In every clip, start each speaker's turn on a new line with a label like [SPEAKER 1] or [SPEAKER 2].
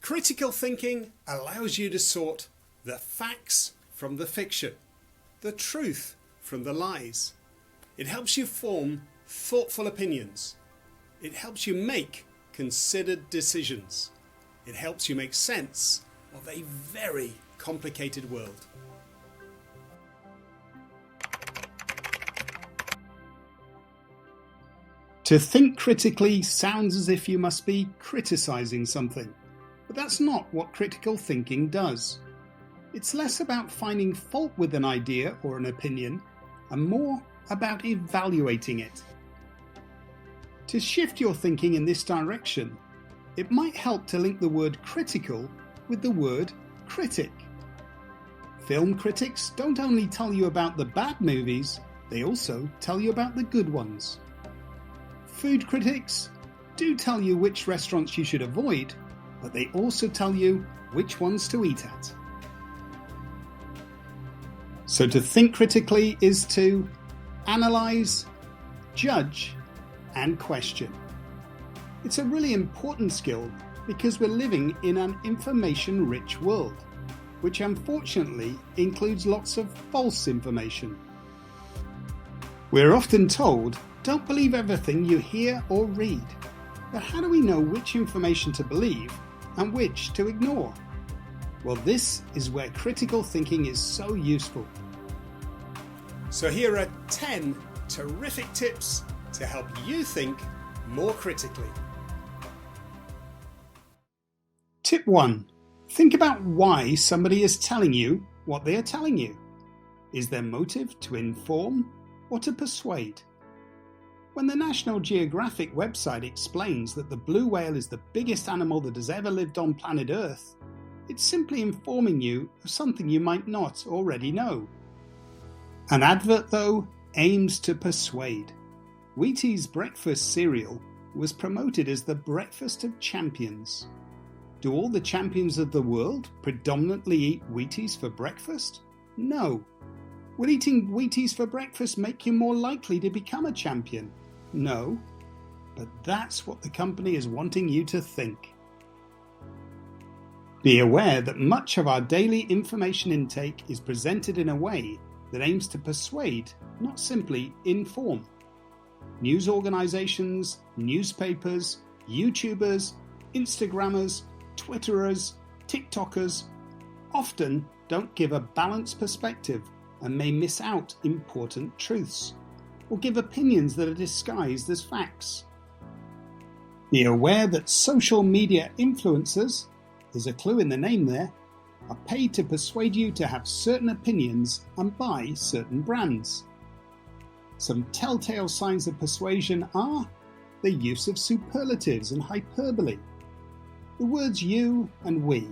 [SPEAKER 1] Critical thinking allows you to sort the facts from the fiction, the truth from the lies. It helps you form thoughtful opinions. It helps you make considered decisions. It helps you make sense of a very complicated world. To think critically sounds as if you must be criticizing something, but that's not what critical thinking does. It's less about finding fault with an idea or an opinion, and more about evaluating it. To shift your thinking in this direction, it might help to link the word critical with the word critic. Film critics don't only tell you about the bad movies, they also tell you about the good ones. Food critics do tell you which restaurants you should avoid, but they also tell you which ones to eat at. So to think critically is to analyze, judge, and question. It's a really important skill because we're living in an information-rich world, which unfortunately includes lots of false information. We're often told, don't believe everything you hear or read. But how do we know which information to believe and which to ignore? Well, this is where critical thinking is so useful. So here are 10 terrific tips to help you think more critically. Tip 1. Think about why somebody is telling you what they are telling you. Is their motive to inform or to persuade? When the National Geographic website explains that the blue whale is the biggest animal that has ever lived on planet Earth, it's simply informing you of something you might not already know. An advert, though, aims to persuade. Wheaties breakfast cereal was promoted as the breakfast of champions. Do all the champions of the world predominantly eat Wheaties for breakfast? No. Will eating Wheaties for breakfast make you more likely to become a champion? No, but that's what the company is wanting you to think. Be aware that much of our daily information intake is presented in a way that aims to persuade, not simply inform. News organizations, newspapers, YouTubers, Instagrammers, Twitterers, TikTokers often don't give a balanced perspective and may miss out important truths, or give opinions that are disguised as facts. Be aware that social media influencers, there's a clue in the name there, are paid to persuade you to have certain opinions and buy certain brands. Some telltale signs of persuasion are the use of superlatives and hyperbole, the words you and we,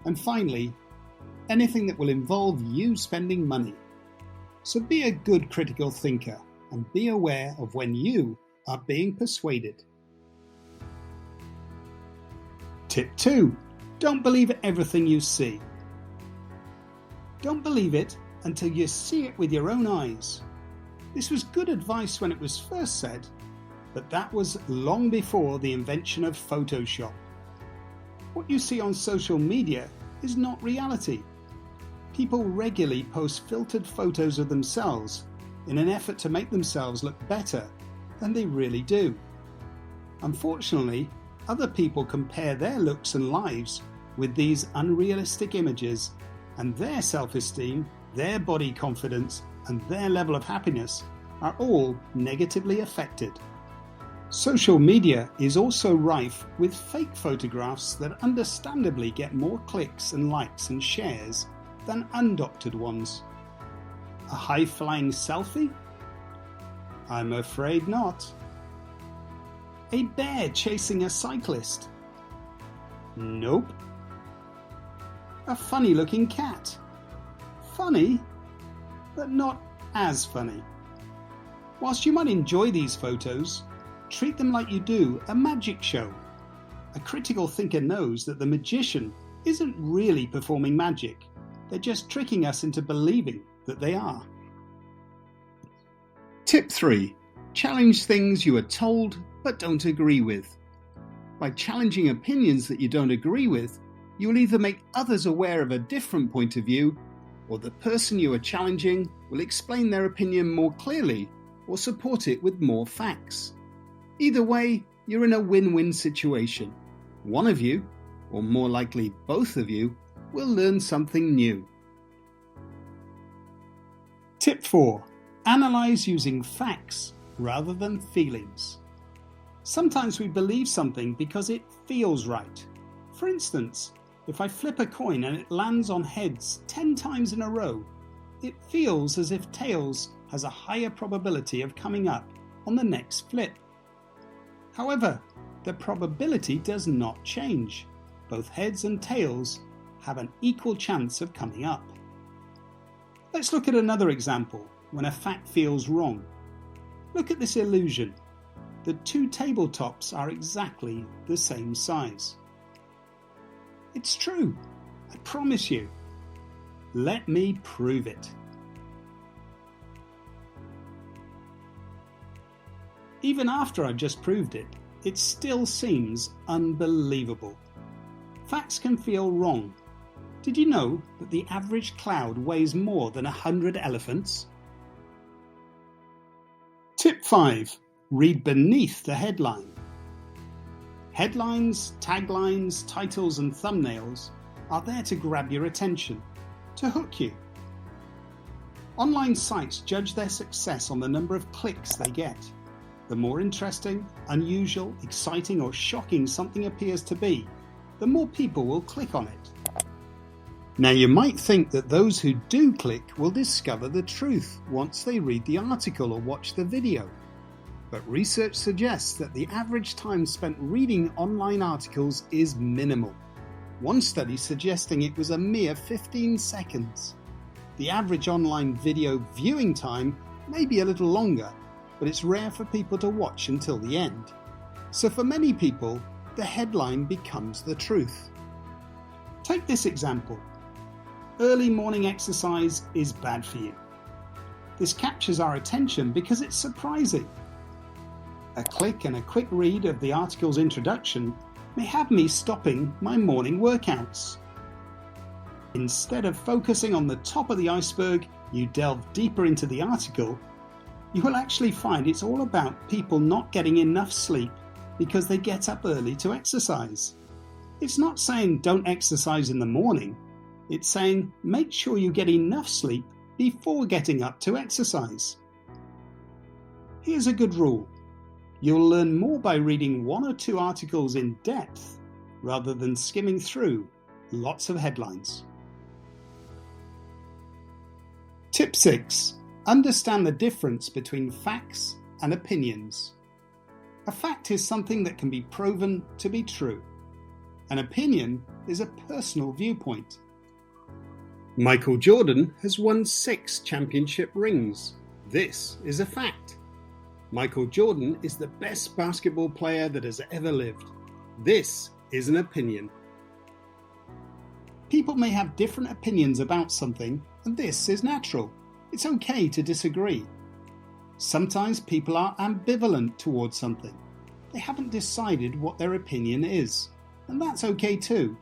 [SPEAKER 1] and finally, anything that will involve you spending money. So be a good critical thinker and be aware of when you are being persuaded. Tip 2. Don't believe everything you see. Don't believe it until you see it with your own eyes. This was good advice when it was first said, but that was long before the invention of Photoshop. What you see on social media is not reality. People regularly post filtered photos of themselves in an effort to make themselves look better than they really do. Unfortunately, other people compare their looks and lives with these unrealistic images, and their self-esteem, their body confidence, and their level of happiness are all negatively affected. Social media is also rife with fake photographs that understandably get more clicks and likes and shares than undoctored ones. A high-flying selfie? I'm afraid not. A bear chasing a cyclist? Nope. A funny-looking cat? Funny, but not as funny. Whilst you might enjoy these photos, treat them like you do a magic show. A critical thinker knows that the magician isn't really performing magic. They're just tricking us into believing that they are. Tip 3. Challenge things you are told but don't agree with. By challenging opinions that you don't agree with, you will either make others aware of a different point of view, or the person you are challenging will explain their opinion more clearly or support it with more facts. Either way, you're in a win-win situation. One of you, or more likely both of you, will learn something new. Tip 4. Analyze using facts rather than feelings. Sometimes we believe something because it feels right. For instance, if I flip a coin and it lands on heads 10 times in a row, it feels as if tails has a higher probability of coming up on the next flip. However, the probability does not change. Both heads and tails have an equal chance of coming up. Let's look at another example when a fact feels wrong. Look at this illusion. The two tabletops are exactly the same size. It's true, I promise you. Let me prove it. Even after I've just proved it, it still seems unbelievable. Facts can feel wrong. Did you know that the average cloud weighs more than 100 elephants? Tip 5. Read beneath the headline. Headlines, taglines, titles and thumbnails are there to grab your attention, to hook you. Online sites judge their success on the number of clicks they get. The more interesting, unusual, exciting or shocking something appears to be, the more people will click on it. Now you might think that those who do click will discover the truth once they read the article or watch the video. But research suggests that the average time spent reading online articles is minimal. One study suggesting it was a mere 15 seconds. The average online video viewing time may be a little longer, but it's rare for people to watch until the end. So for many people, the headline becomes the truth. Take this example. Early morning exercise is bad for you. This captures our attention because it's surprising. A click and a quick read of the article's introduction may have me stopping my morning workouts. Instead of focusing on the top of the iceberg, you delve deeper into the article, you will actually find it's all about people not getting enough sleep because they get up early to exercise. It's not saying don't exercise in the morning, it's saying make sure you get enough sleep before getting up to exercise. Here's a good rule. You'll learn more by reading one or two articles in depth rather than skimming through lots of headlines. Tip 6. Understand the difference between facts and opinions. A fact is something that can be proven to be true. An opinion is a personal viewpoint. Michael Jordan has won 6 championship rings. This is a fact. Michael Jordan is the best basketball player that has ever lived. This is an opinion. People may have different opinions about something, and this is natural. It's okay to disagree. Sometimes people are ambivalent towards something. They haven't decided what their opinion is, and that's okay too.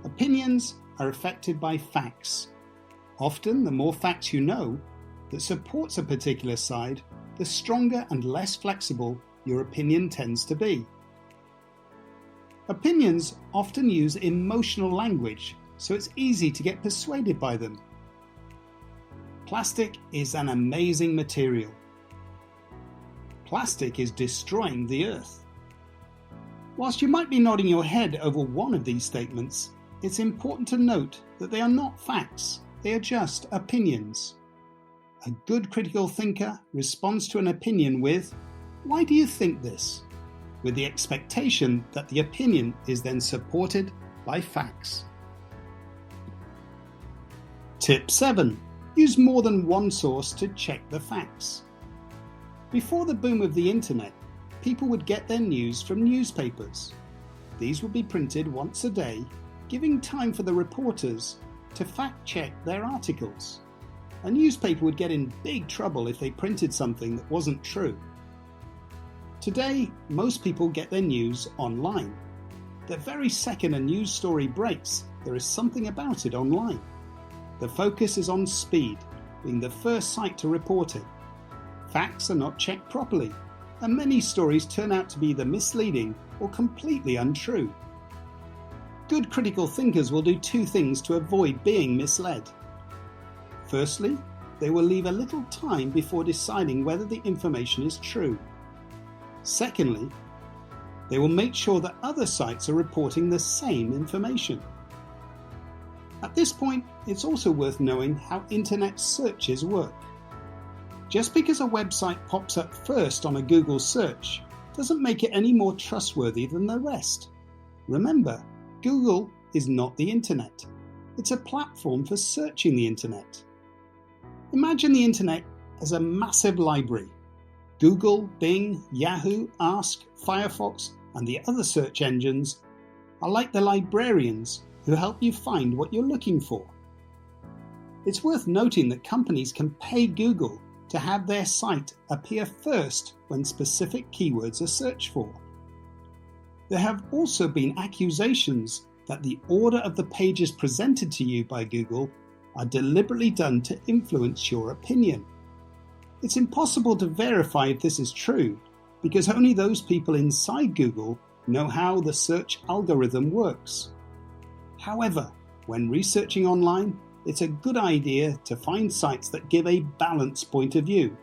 [SPEAKER 1] Opinions are affected by facts. Often, the more facts you know that supports a particular side, the stronger and less flexible your opinion tends to be. Opinions often use emotional language, so it's easy to get persuaded by them. Plastic is an amazing material. Plastic is destroying the earth. Whilst you might be nodding your head over one of these statements, it's important to note that they are not facts, they are just opinions. A good critical thinker responds to an opinion with, "Why do you think this?" with the expectation that the opinion is then supported by facts. Tip 7. Use more than one source to check the facts. Before the boom of the internet, people would get their news from newspapers. These would be printed once a day, giving time for the reporters to fact-check their articles. A newspaper would get in big trouble if they printed something that wasn't true. Today, most people get their news online. The very second a news story breaks, there is something about it online. The focus is on speed, being the first site to report it. Facts are not checked properly, and many stories turn out to be either misleading or completely untrue. Good critical thinkers will do two things to avoid being misled. Firstly, they will leave a little time before deciding whether the information is true. Secondly, they will make sure that other sites are reporting the same information. At this point, it's also worth knowing how internet searches work. Just because a website pops up first on a Google search doesn't make it any more trustworthy than the rest. Remember, Google is not the internet. It's a platform for searching the internet. Imagine the internet as a massive library. Google, Bing, Yahoo, Ask, Firefox, and the other search engines are like the librarians who help you find what you're looking for. It's worth noting that companies can pay Google to have their site appear first when specific keywords are searched for. There have also been accusations that the order of the pages presented to you by Google are deliberately done to influence your opinion. It's impossible to verify if this is true, because only those people inside Google know how the search algorithm works. However, when researching online, it's a good idea to find sites that give a balanced point of view.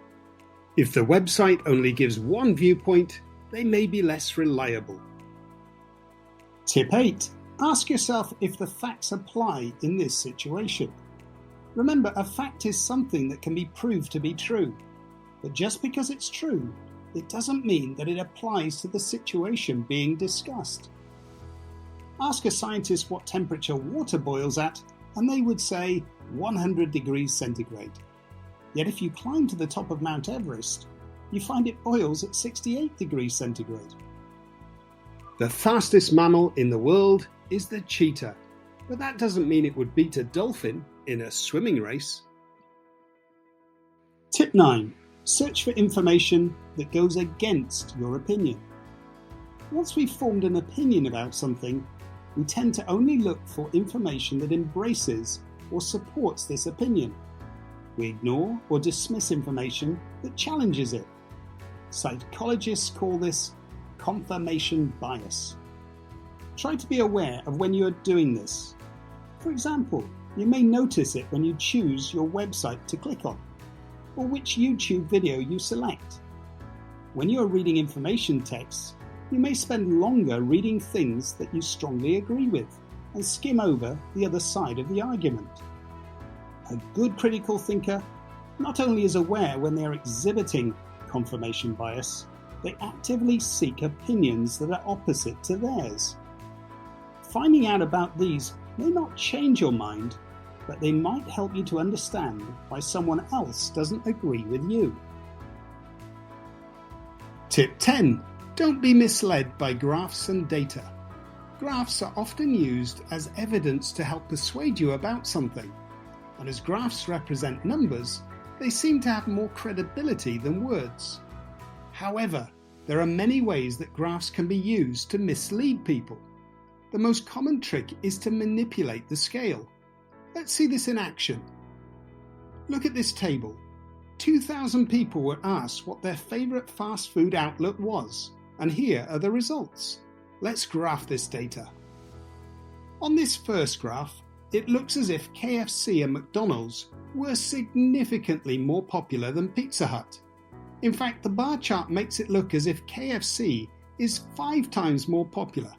[SPEAKER 1] If the website only gives one viewpoint, they may be less reliable. Tip 8. Ask yourself if the facts apply in this situation. Remember, a fact is something that can be proved to be true, but just because it's true, it doesn't mean that it applies to the situation being discussed. Ask a scientist what temperature water boils at, and they would say 100 degrees centigrade. Yet if you climb to the top of Mount Everest, you find it boils at 68 degrees centigrade. The fastest mammal in the world is the cheetah, but that doesn't mean it would beat a dolphin in a swimming race. Tip 9. Search for information that goes against your opinion. Once we've formed an opinion about something, we tend to only look for information that embraces or supports this opinion. We ignore or dismiss information that challenges it. Psychologists call this confirmation bias. Try to be aware of when you are doing this. For example, you may notice it when you choose your website to click on, or which YouTube video you select. When you are reading information texts, you may spend longer reading things that you strongly agree with and skim over the other side of the argument. A good critical thinker not only is aware when they are exhibiting confirmation bias, they actively seek opinions that are opposite to theirs. Finding out about these may not change your mind, but they might help you to understand why someone else doesn't agree with you. Tip 10. Don't be misled by graphs and data. Graphs are often used as evidence to help persuade you about something, and as graphs represent numbers, they seem to have more credibility than words. However, there are many ways that graphs can be used to mislead people. The most common trick is to manipulate the scale. Let's see this in action. Look at this table. 2,000 people were asked what their favorite fast food outlet was, and here are the results. Let's graph this data. On this first graph, it looks as if KFC and McDonald's were significantly more popular than Pizza Hut. In fact, the bar chart makes it look as if KFC is 5 times more popular.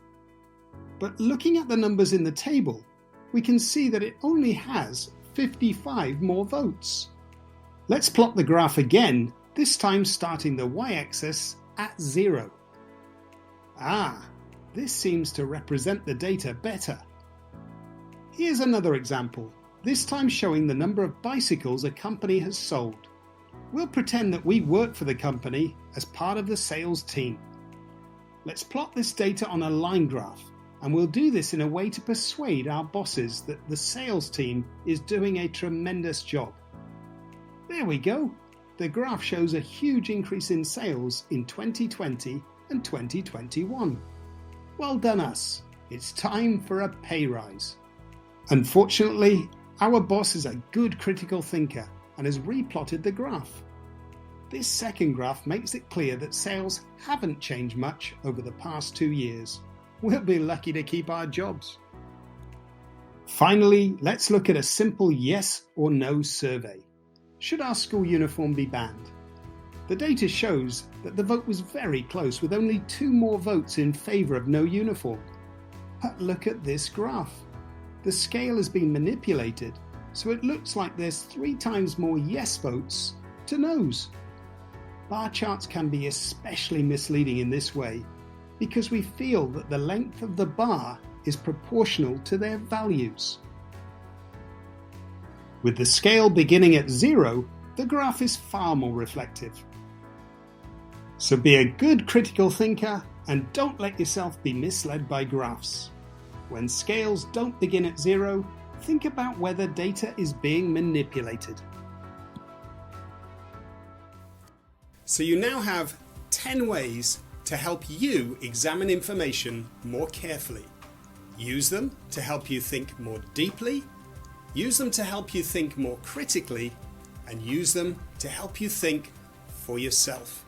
[SPEAKER 1] But looking at the numbers in the table, we can see that it only has 55 more votes. Let's plot the graph again, this time starting the y-axis at 0. This seems to represent the data better. Here's another example, this time showing the number of bicycles a company has sold. We'll pretend that we work for the company as part of the sales team. Let's plot this data on a line graph, and we'll do this in a way to persuade our bosses that the sales team is doing a tremendous job. There we go. the graph shows a huge increase in sales in 2020 and 2021. Well done us, it's time for a pay rise. Unfortunately, our boss is a good critical thinker and has replotted the graph. This second graph makes it clear that sales haven't changed much over the past 2 years. We'll be lucky to keep our jobs. Finally, let's look at a simple yes or no survey. Should our school uniform be banned? The data shows that the vote was very close, with only 2 more votes in favour of no uniform. But look at this graph. The scale has been manipulated, so it looks like there's 3 times more yes votes to no's. Bar charts can be especially misleading in this way because we feel that the length of the bar is proportional to their values. With the scale beginning at 0, the graph is far more reflective. So be a good critical thinker and don't let yourself be misled by graphs. When scales don't begin at 0, think about whether data is being manipulated. So you now have 10 ways to help you examine information more carefully. Use them to help you think more deeply, use them to help you think more critically, and use them to help you think for yourself.